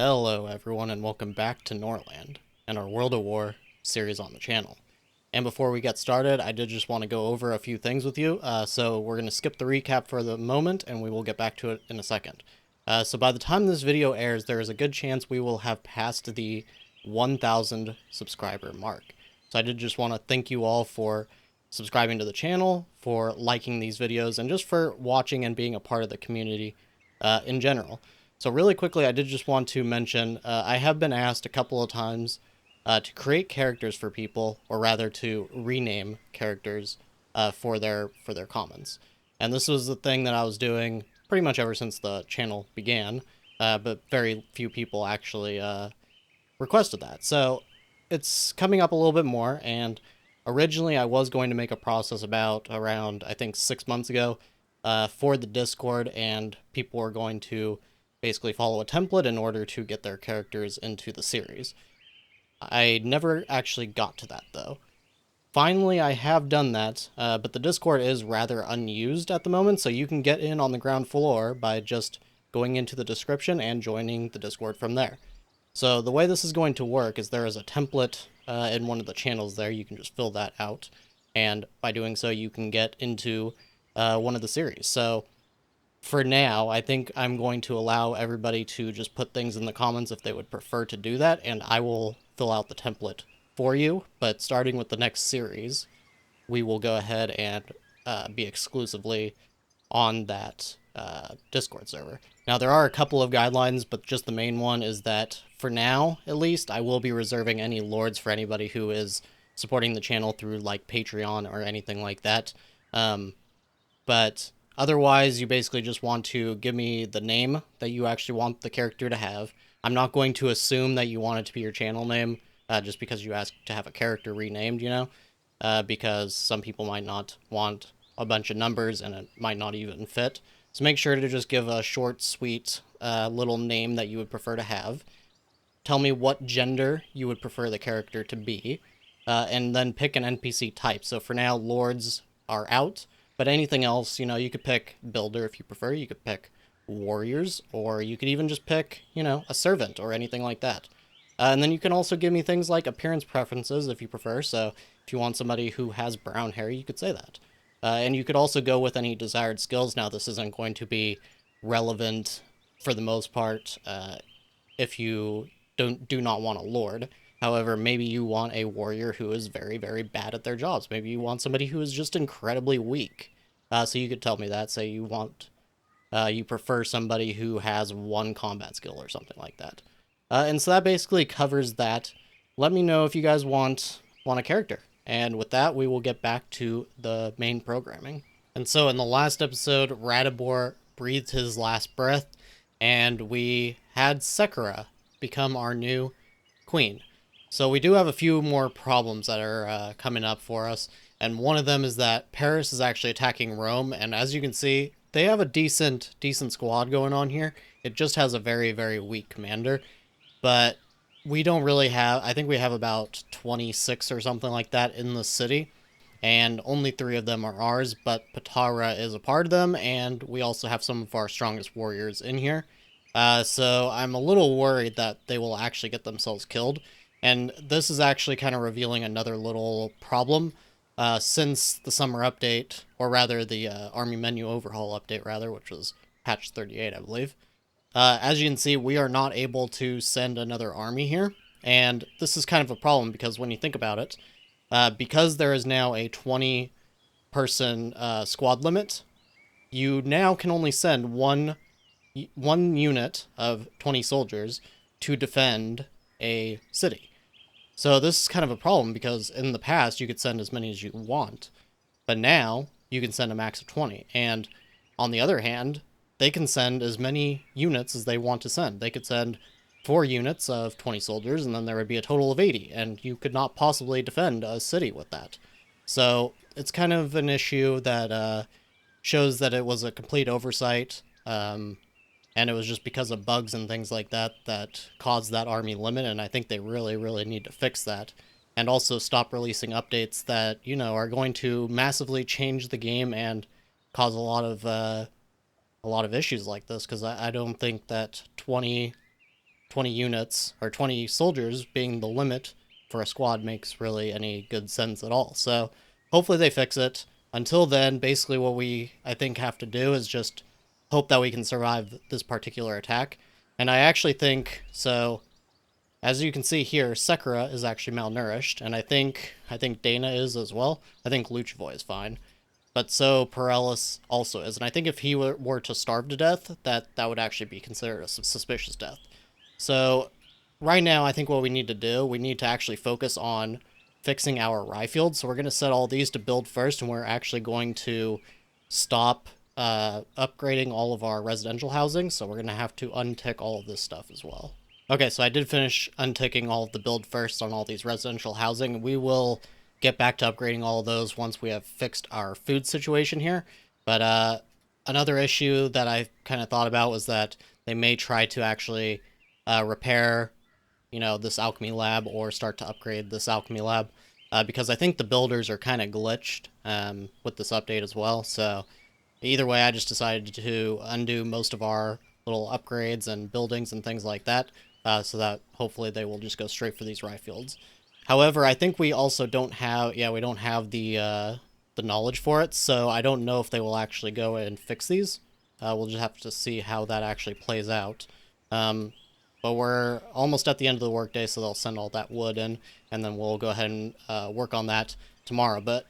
Hello everyone and welcome back to Norland and our World of War series on the channel. And before we get started, I did just want to go over a few things with you, so we're going to skip the recap for the moment and we will get back to it in a second. So by the time this video airs, there is a good chance we will have passed the 1,000 subscriber mark. So I did just want to thank you all for subscribing to the channel, for liking these videos, and just for watching and being a part of the community in general. So really quickly, I did just want to mention, I have been asked a couple of times to create characters for people, or rather to rename characters for their comments. And this was the thing that I was doing pretty much ever since the channel began, but very few people actually requested that. So it's coming up a little bit more, and originally I was going to make a process about around, I think, 6 months ago for the Discord, and people were going to basically follow a template in order to get their characters into the series. I never actually got to that, though. Finally, I have done that, but the Discord is rather unused at the moment, so you can get in on the ground floor by just going into the description and joining the Discord from there. So the way this is going to work is there is a template in one of the channels there. You can just fill that out, and by doing so, you can get into one of the series. So for now, I think I'm going to allow everybody to just put things in the comments if they would prefer to do that, and I will fill out the template for you. But starting with the next series, we will go ahead and be exclusively on that Discord server. Now, there are a couple of guidelines, but just the main one is that, for now, at least, I will be reserving any lords for anybody who is supporting the channel through, like, Patreon or anything like that. But otherwise, you basically just want to give me the name that you actually want the character to have. I'm not going to assume that you want it to be your channel name just because you asked to have a character renamed, because some people might not want a bunch of numbers and it might not even fit. So make sure to just give a short, sweet little name that you would prefer to have. Tell me what gender you would prefer the character to be, and then pick an NPC type. So for now, lords are out. But anything else, you could pick builder if you prefer. You could pick warriors, or you could even just pick, a servant or anything like that. And then you can also give me things like appearance preferences if you prefer. So if you want somebody who has brown hair, you could say that. And you could also go with any desired skills. Now, this isn't going to be relevant for the most part if you do not want a lord. However, maybe you want a warrior who is very, very bad at their jobs. Maybe you want somebody who is just incredibly weak. So you could tell me that. Say you prefer somebody who has one combat skill or something like that. And so that basically covers that. Let me know if you guys want a character. And with that, we will get back to the main programming. And so in the last episode, Radibor breathed his last breath, and we had Sekira become our new queen. So we do have a few more problems that are coming up for us, and one of them is that Paris is actually attacking Rome, and as you can see, they have a decent squad going on here. It just has a very, very weak commander, but we don't really have, I think we have about 26 or something like that in the city, and only 3 of them are ours, but Patara is a part of them, and we also have some of our strongest warriors in here. So I'm a little worried that they will actually get themselves killed. And this is actually kind of revealing another little problem since the summer update, or rather the army menu overhaul update, rather, which was patch 38, I believe. As you can see, we are not able to send another army here. And this is kind of a problem because when you think about it, because there is now a 20-person squad limit, you now can only send one unit of 20 soldiers to defend a city. So this is kind of a problem because in the past you could send as many as you want, but now you can send a max of 20. And on the other hand, they can send as many units as they want to send. They could send 4 units of 20 soldiers, and then there would be a total of 80, and you could not possibly defend a city with that. So it's kind of an issue that shows that it was a complete oversight, and it was just because of bugs and things like that that caused that army limit, and I think they really, really need to fix that. And also stop releasing updates that, are going to massively change the game and cause a lot of issues like this, because I don't think that 20 20 units, or 20 soldiers being the limit for a squad makes really any good sense at all. So hopefully they fix it. Until then, basically what we, I think, have to do is just hope that we can survive this particular attack. And I actually think, so as you can see here, Sakura is actually malnourished, and I think Dana is as well. I think Luchavoy is fine. But so Perellis also is, and I think if he were to starve to death, that would actually be considered a suspicious death. So right now, I think what we need to do, we need to actually focus on fixing our rye field. So we're going to set all these to build first, and we're actually going to stop upgrading all of our residential housing. So we're going to have to untick all of this stuff as well. Okay, so I did finish unticking all of the build first on all these residential housing. We will get back to upgrading all of those once we have fixed our food situation here. But another issue that I kind of thought about was that they may try to actually repair, this alchemy lab or start to upgrade this alchemy lab. Because I think the builders are kind of glitched with this update as well. So either way, I just decided to undo most of our little upgrades and buildings and things like that, so that hopefully they will just go straight for these rye fields. However, I think we also don't have, we don't have the knowledge for it, so I don't know if they will actually go and fix these. We'll just have to see how that actually plays out. But we're almost at the end of the workday, so they'll send all that wood in, and then we'll go ahead and work on that tomorrow. But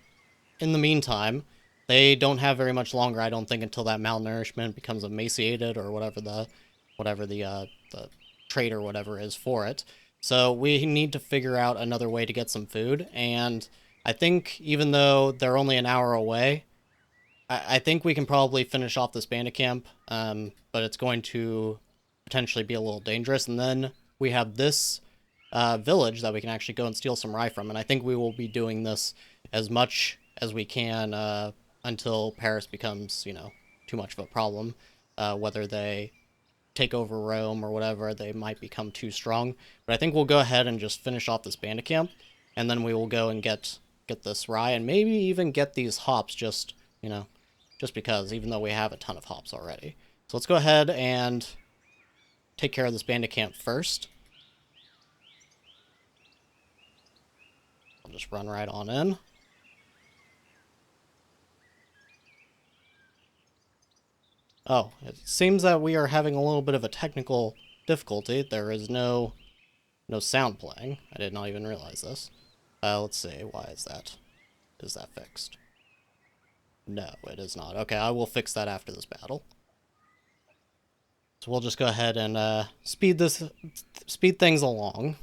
in the meantime, they don't have very much longer, I don't think, until that malnourishment becomes emaciated or whatever the trait or whatever is for it. So we need to figure out another way to get some food, and I think even though they're only an hour away, I think we can probably finish off this bandit camp, but it's going to potentially be a little dangerous. And then we have this village that we can actually go and steal some rye from, and I think we will be doing this as much as we can until Paris becomes, too much of a problem. Whether they take over Rome or whatever, they might become too strong. But I think we'll go ahead and just finish off this bandit camp, and then we will go and get this rye, and maybe even get these hops just because, even though we have a ton of hops already. So let's go ahead and take care of this bandit camp first. I'll just run right on in. Oh, it seems that we are having a little bit of a technical difficulty. There is no sound playing. I did not even realize this. Let's see, why is that? Is that fixed? No, it is not. Okay, I will fix that after this battle. So we'll just go ahead and speed things along.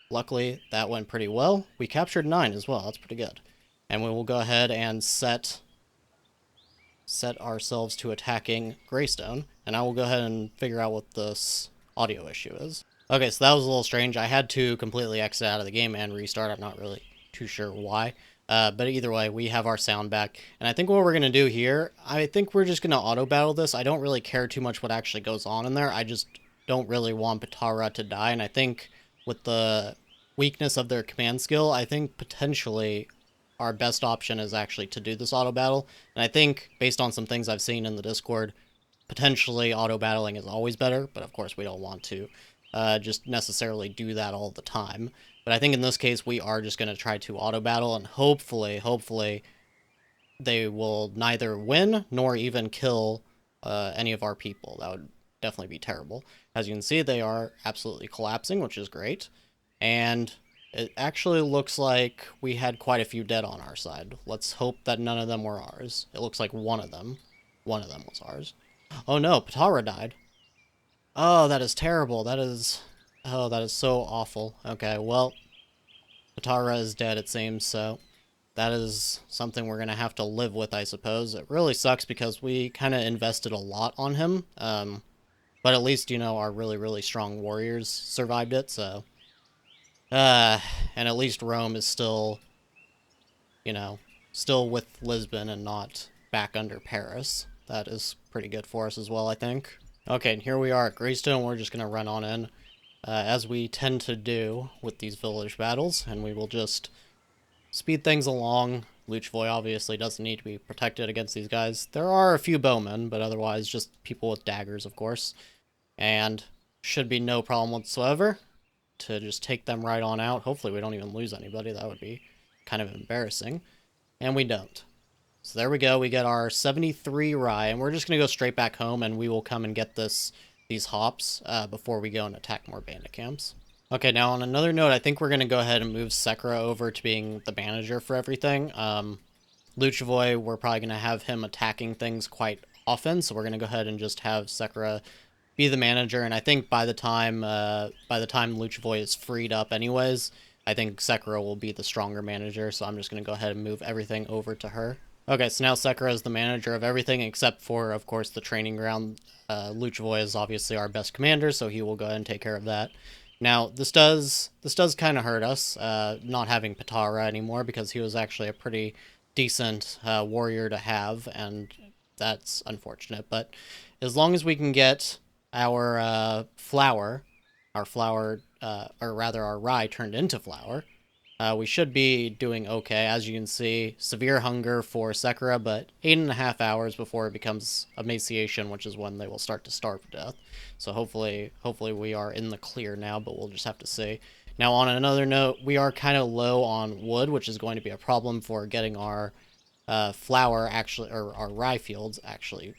Luckily, that went pretty well. We captured 9 as well. That's pretty good. And we will go ahead and set ourselves to attacking Greystone, and I will go ahead and figure out what this audio issue is. Okay, so that was a little strange. I had to completely exit out of the game and restart. I'm not really too sure why. But either way, we have our sound back. And I think what we're going to do here, I think we're just going to auto-battle this. I don't really care too much what actually goes on in there. I just don't really want Patara to die. And I think with the weakness of their command skill, I think potentially our best option is actually to do this auto-battle. And I think, based on some things I've seen in the Discord, potentially auto-battling is always better. But of course, we don't want to just necessarily do that all the time. But I think in this case, we are just going to try to auto-battle, and hopefully, they will neither win nor even kill any of our people. That would definitely be terrible. As you can see, they are absolutely collapsing, which is great. And it actually looks like we had quite a few dead on our side. Let's hope that none of them were ours. It looks like one of them was ours. Oh no, Patara died. Oh, that is terrible. Oh, that is so awful. Okay, well, Patara is dead, it seems, so that is something we're going to have to live with, I suppose. It really sucks because we kind of invested a lot on him, but at least, our really, really strong warriors survived it, so. And at least Rome is still, still with Lisbon and not back under Paris. That is pretty good for us as well, I think. Okay, and here we are at Greystone. We're just going to run on in, as we tend to do with these village battles, and we will just speed things along. Luchavoy obviously doesn't need to be protected against these guys. There are a few bowmen, but otherwise just people with daggers, of course. And should be no problem whatsoever to just take them right on out. Hopefully we don't even lose anybody. That would be kind of embarrassing. And we don't. So there we go. We get our 73 rye, and we're just going to go straight back home, and we will come and get these hops before we go and attack more bandit camps. Okay, now on another note, I think we're going to go ahead and move Sekra over to being the manager for everything. Luchavoy, we're probably going to have him attacking things quite often, so we're going to go ahead and just have Sekra be the manager, and I think by the time Luchavoy is freed up anyways, I think Sekra will be the stronger manager, so I'm just going to go ahead and move everything over to her. Okay, so now Sekra is the manager of everything except for, of course, the training ground. Luchavoy is obviously our best commander, so he will go ahead and take care of that. Now, this does kind of hurt us, not having Patara anymore, because he was actually a pretty decent warrior to have, and that's unfortunate. But as long as we can get our flour, or rather our rye turned into flour, we should be doing okay. As you can see, severe hunger for Sekra, but 8.5 hours before it becomes emaciation, which is when they will start to starve to death. So hopefully we are in the clear now, but we'll just have to see. Now, on another note, we are kind of low on wood, which is going to be a problem for getting our flour actually, or our rye fields actually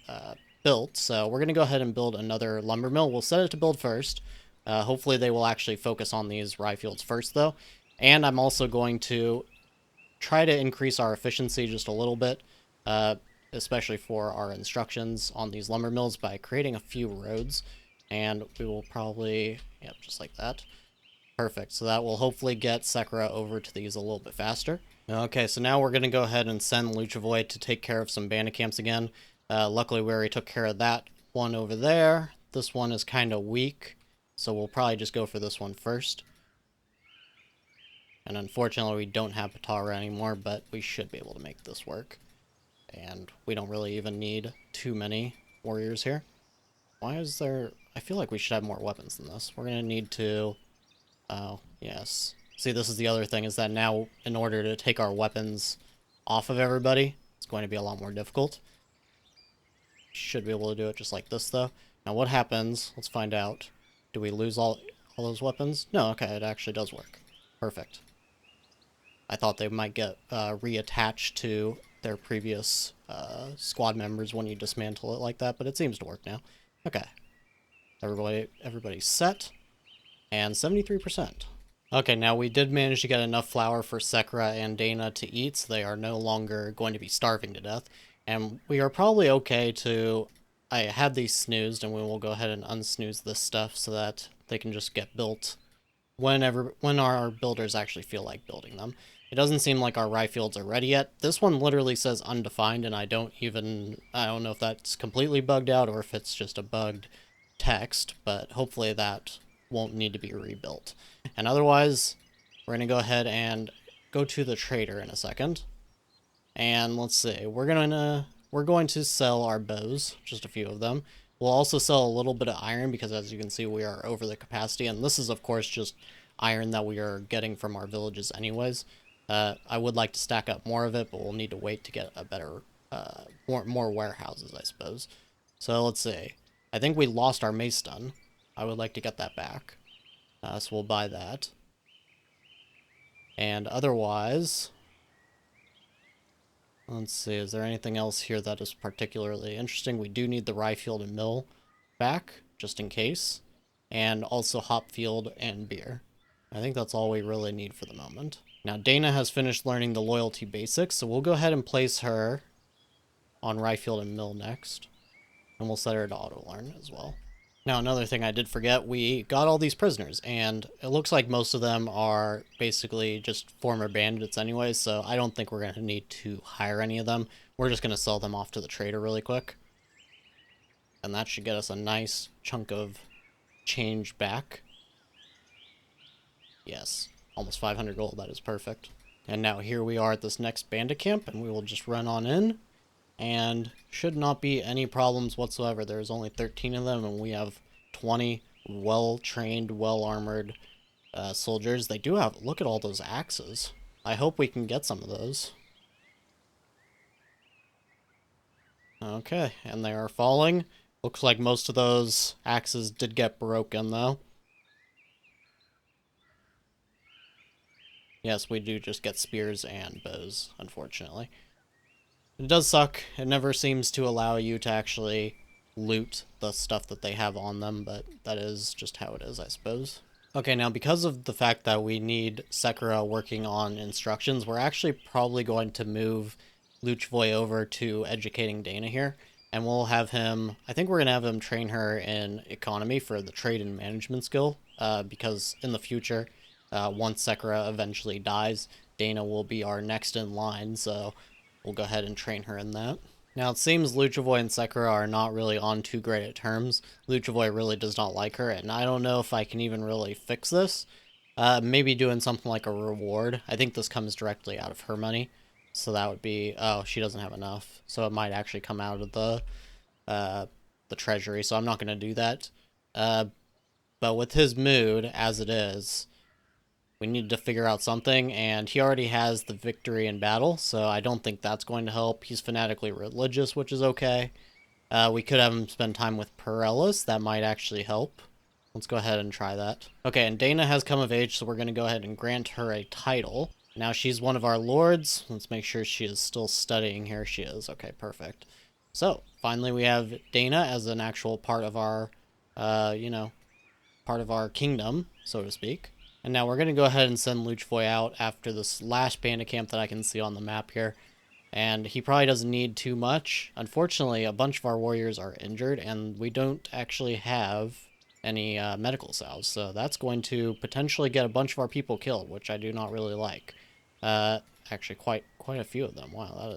built. So we're going to go ahead and build another lumber mill. We'll set it to build first. Hopefully they will actually focus on these rye fields first, though. And I'm also going to try to increase our efficiency just a little bit, especially for our instructions on these lumber mills by creating a few roads. And we will probably, yep, just like that. Perfect. So that will hopefully get Sekra over to these a little bit faster. Okay, so now we're going to go ahead and send Luchavoy to take care of some bandit camps again. Luckily, we already took care of that one over there. This one is kind of weak, so we'll probably just go for this one first. And unfortunately, we don't have Patara anymore, but we should be able to make this work. And we don't really even need too many warriors here. Why is there... I feel like we should have more weapons than this. We're going to need to... Oh, yes. See, this is the other thing, is that now, in order to take our weapons off of everybody, it's going to be a lot more difficult. Should be able to do it just like this, though. Now, what happens? Let's find out. Do we lose all those weapons? No, okay, it actually does work. Perfect. I thought they might get reattached to their previous squad members when you dismantle it like that, but it seems to work now. Okay. Everybody's set. And 73%. Okay, now we did manage to get enough flour for Sekra and Dana to eat, so they are no longer going to be starving to death. And we are probably okay to... I had these snoozed, and we will go ahead and unsnooze this stuff so that they can just get built when our builders actually feel like building them. It doesn't seem like our rye fields are ready yet. This one literally says undefined, and I don't know if that's completely bugged out or if it's just a bugged text, but hopefully that won't need to be rebuilt. And otherwise, we're going to go ahead and go to the trader in a second. And let's see, we're going to sell our bows, just a few of them. We'll also sell a little bit of iron because, as you can see, we are over the capacity, and this is of course just iron that we are getting from our villages anyways. I would like to stack up more of it, but we'll need to wait to get a better, more warehouses, I suppose. So let's see. I think we lost our mace stun. I would like to get that back. So we'll buy that. And otherwise, let's see, is there anything else here that is particularly interesting? We do need the rye field and mill back, just in case. And also hop field and beer. I think that's all we really need for the moment. Now, Dana has finished learning the loyalty basics, so we'll go ahead and place her on rye field and mill next. And we'll set her to auto-learn as well. Now, another thing I did forget, we got all these prisoners, and it looks like most of them are basically just former bandits anyways, so I don't think we're going to need to hire any of them. We're just going to sell them off to the trader really quick. And that should get us a nice chunk of change back. Yes, almost 500 gold, that is perfect. And now here we are at this next bandit camp, and we will just run on in. And should not be any problems whatsoever. There's only 13 of them, and we have 20 well-trained, well-armored soldiers. They do have... Look at all those axes. I hope we can get some of those. Okay, and they are falling. Looks like most of those axes did get broken, though. Yes, we do just get spears and bows, unfortunately. It does suck. It never seems to allow you to actually loot the stuff that they have on them, but that is just how it is, I suppose. Okay, now because of the fact that we need Sekiro working on instructions, we're actually probably going to move Luchvoy over to educating Dana here, and we'll have him, I think we're going to have him train her in economy for the trade and management skill, because in the future, once Sekiro eventually dies, Dana will be our next in line, so we'll go ahead and train her in that. Now, it seems Luchavoy and Sekiro are not really on too great at terms. Luchavoy really does not like her, and I don't know if I can even really fix this. Maybe doing something like a reward. I think this comes directly out of her money. So that would be... Oh, she doesn't have enough. So it might actually come out of the treasury, so I'm not going to do that. But with his mood, as it is, we need to figure out something, and he already has the victory in battle, so I don't think that's going to help. He's fanatically religious, which is okay. We could have him spend time with Perellis. That might actually help. Let's go ahead and try that. Okay, and Dana has come of age, so we're going to go ahead and grant her a title. Now she's one of our lords. Let's make sure she is still studying here. She is. Okay, perfect. So, finally we have Dana as an actual part of our, part of our kingdom, so to speak. And now we're going to go ahead and send Luchvoy out after this last bandit camp that I can see on the map here. And he probably doesn't need too much. Unfortunately, a bunch of our warriors are injured, and we don't actually have any medical salves. So that's going to potentially get a bunch of our people killed, which I do not really like. Actually, quite a few of them. Wow,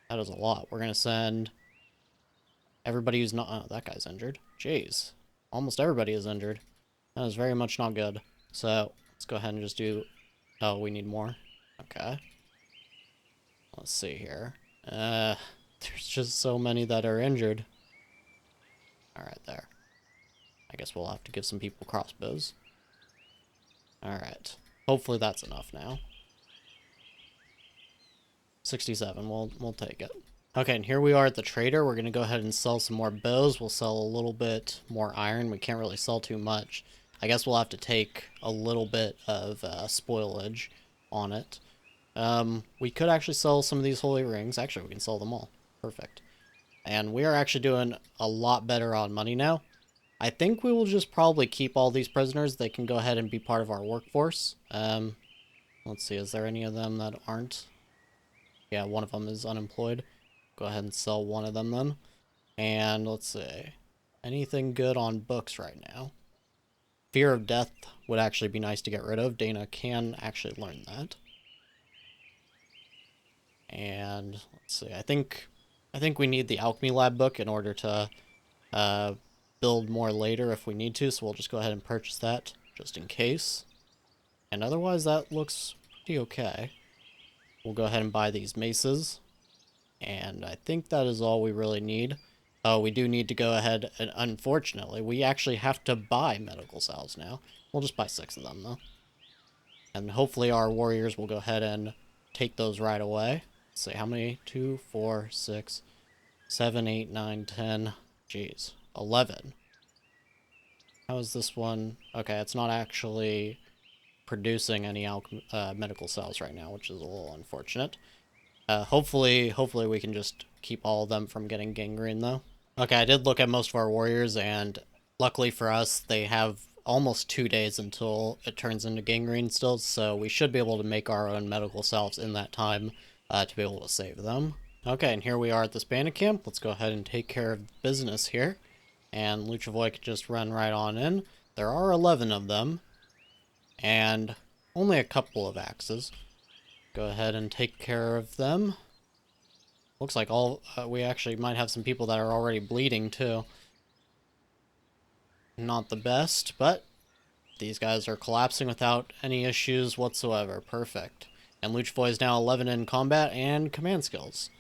that is a lot. We're going to send everybody who's not... Oh, that guy's injured. Jeez. Almost everybody is injured. That is very much not good. So, let's go ahead and just do... Oh, we need more? Okay. Let's see here. There's just so many that are injured. Alright, there. I guess we'll have to give some people crossbows. Alright. Hopefully that's enough now. 67, we'll take it. Okay, and here we are at the trader. We're going to go ahead and sell some more bows. We'll sell a little bit more iron. We can't really sell too much. I guess we'll have to take a little bit of spoilage on it. We could actually sell some of these holy rings. Actually, we can sell them all. Perfect. And we are actually doing a lot better on money now. I think we will just probably keep all these prisoners. They can go ahead and be part of our workforce. Let's see, is there any of them that aren't? Yeah, one of them is unemployed. Go ahead and sell one of them then. And let's see. Anything good on books right now? Fear of death would actually be nice to get rid of. Dana can actually learn that. And let's see. I think we need the alchemy lab book in order to build more later if we need to. So we'll just go ahead and purchase that just in case. And otherwise, that looks pretty okay. We'll go ahead and buy these maces. And I think that is all we really need. Oh, we do need to go ahead, and unfortunately, we actually have to buy medical salves now. We'll just buy 6 of them, though. And hopefully our warriors will go ahead and take those right away. Let's see, how many? 2, 4, 6, 7, 8, 9, 10. Jeez. 11. How is this one? Okay, it's not actually producing any medical cells right now, which is a little unfortunate. Hopefully we can just keep all of them from getting gangrene, though. Okay, I did look at most of our warriors, and luckily for us, they have almost 2 days until it turns into gangrene still, so we should be able to make our own medical salves in that time to be able to save them. Okay, and here we are at this bandit camp. Let's go ahead and take care of business here. And Luchavoy could just run right on in. There are 11 of them, and only a couple of axes. Go ahead and take care of them. Looks like we actually might have some people that are already bleeding, too. Not the best, but these guys are collapsing without any issues whatsoever. Perfect. And Luchavoy is now 11 in combat and command skills.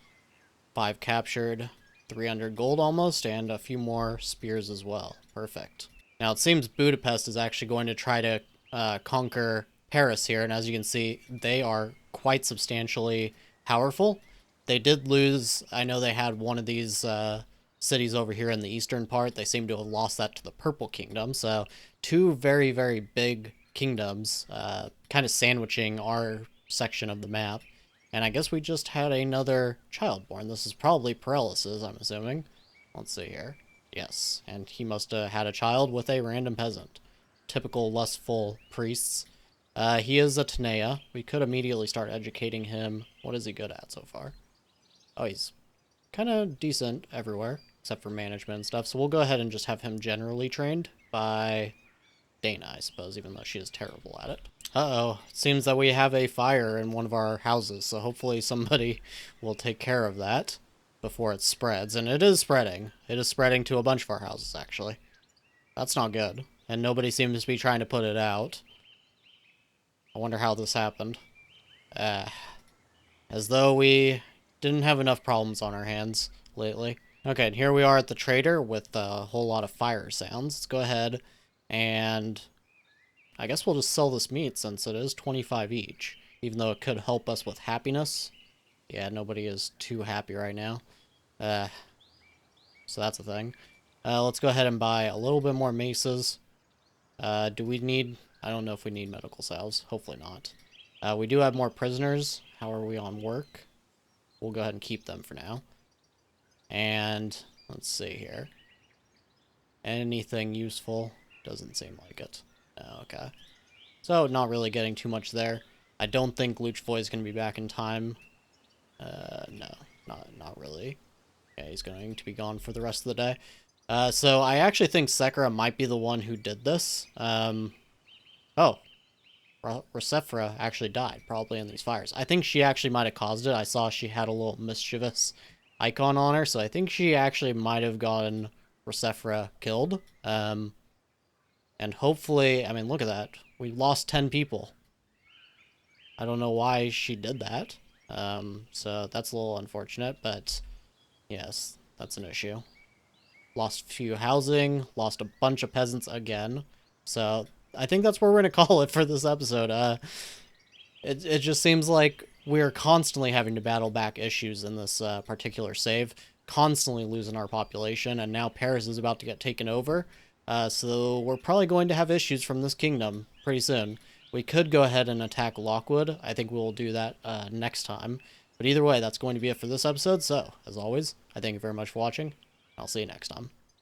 5 captured, 300 gold almost, and a few more spears as well. Perfect. Now, it seems Budapest is actually going to try to conquer Paris here, and as you can see, they are quite substantially powerful. They did lose, I know they had one of these cities over here in the eastern part. They seem to have lost that to the Purple Kingdom. So two very, very big kingdoms kind of sandwiching our section of the map. And I guess we just had another child born. This is probably Perellis's, I'm assuming. Let's see here. Yes, and he must have had a child with a random peasant. Typical lustful priests. He is a Tanea. We could immediately start educating him. What is he good at so far? Oh, he's kind of decent everywhere, except for management and stuff. So we'll go ahead and just have him generally trained by Dana, I suppose, even though she is terrible at it. Uh-oh. It seems that we have a fire in one of our houses, so hopefully somebody will take care of that before it spreads. And it is spreading. It is spreading to a bunch of our houses, actually. That's not good. And nobody seems to be trying to put it out. I wonder how this happened. As though we didn't have enough problems on our hands lately. Okay, and here we are at the trader with a whole lot of fire sounds. Let's go ahead and I guess we'll just sell this meat since it is 25 each, even though it could help us with happiness. Yeah, nobody is too happy right now. So that's a thing. Let's go ahead and buy a little bit more maces. Do we need... I don't know if we need medical salves. Hopefully not. We do have more prisoners. How are we on work? We'll go ahead and keep them for now. And let's see here. Anything useful? Doesn't seem like it. Oh, okay. So, not really getting too much there. I don't think Luchvoy is going to be back in time. No, not really. Yeah, he's going to be gone for the rest of the day. So I actually think Sekira might be the one who did this. Oh. Rosefra actually died, probably in these fires. I think she actually might have caused it. I saw she had a little mischievous icon on her, so I think she actually might have gotten Rosefra killed. And hopefully, I mean, look at that. We lost 10 people. I don't know why she did that. So that's a little unfortunate, but yes, that's an issue. Lost a few housing, lost a bunch of peasants again. So I think that's where we're going to call it for this episode. It just seems like we're constantly having to battle back issues in this particular save, constantly losing our population, and now Paris is about to get taken over. So we're probably going to have issues from this kingdom pretty soon. We could go ahead and attack Lockwood. I think we'll do that next time. But either way, that's going to be it for this episode. So, as always, I thank you very much for watching. I'll see you next time.